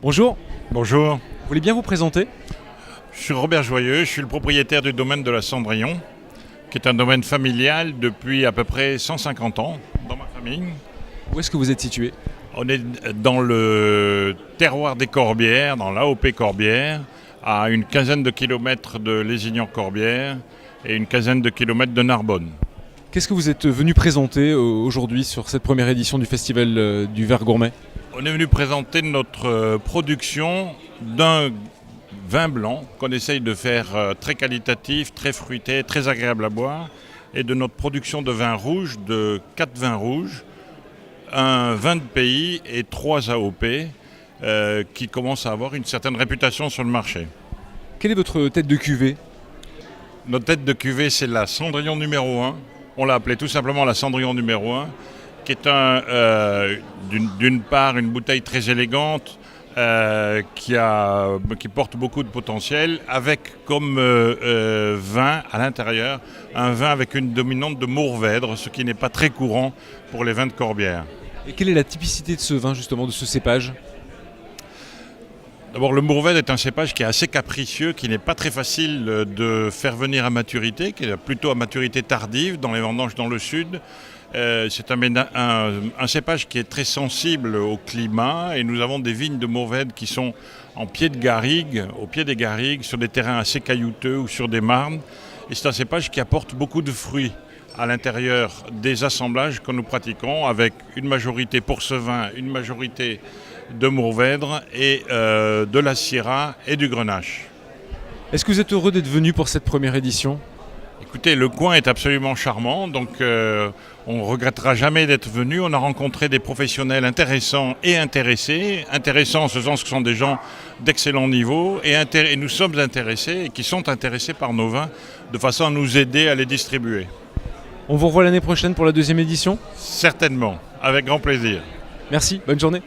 Bonjour, Bonjour, vous voulez bien vous présenter? je suis Robert Joyeux, je suis le propriétaire du domaine de la Cendrillon, qui est un domaine familial depuis à peu près 150 ans dans ma famille. Où est-ce que vous êtes situé? On est dans le terroir des Corbières, dans l'AOP Corbières, à une quinzaine de kilomètres de Lézignan-Corbières et une quinzaine de kilomètres de Narbonne. Qu'est-ce que vous êtes venu présenter aujourd'hui sur cette première édition du Festival du Verre Gourmet? On est venu présenter notre production d'un vin blanc qu'on essaye de faire très qualitatif, très fruité, très agréable à boire, et de notre production de vin rouge, de 4 vins rouges, un vin de pays et 3 AOP qui commencent à avoir une certaine réputation sur le marché. Quelle est votre tête de cuvée? Notre tête de cuvée, c'est la Cendrillon numéro 1. On l'a appelée tout simplement la Cendrillon numéro 1, qui est d'une part une bouteille très élégante, qui porte beaucoup de potentiel, avec comme vin à l'intérieur, un vin avec une dominante de Mourvèdre, ce qui n'est pas très courant pour les vins de Corbières. Et quelle est la typicité de ce vin justement, de ce cépage? D'abord, le Mourvèdre est un cépage qui est assez capricieux, qui n'est pas très facile de faire venir à maturité, qui est plutôt à maturité tardive dans les vendanges dans le sud. C'est un cépage qui est très sensible au climat, et nous avons des vignes de Mourvèdre qui sont en pied de garrigue, au pied des garrigues, sur des terrains assez caillouteux ou sur des marnes. Et c'est un cépage qui apporte beaucoup de fruits à l'intérieur des assemblages que nous pratiquons, avec une majorité pour ce vin, une majorité de Mourvèdre et de la Syrah et du Grenache. Est-ce que vous êtes heureux d'être venu pour cette première édition? Écoutez, le coin est absolument charmant, donc on ne regrettera jamais d'être venu. On a rencontré des professionnels intéressants et intéressés. Intéressants en ce sens que ce sont des gens d'excellent niveau, et nous sommes intéressés et qui sont intéressés par nos vins de façon à nous aider à les distribuer. On vous revoit l'année prochaine pour la deuxième édition? Certainement, avec grand plaisir. Merci, bonne journée.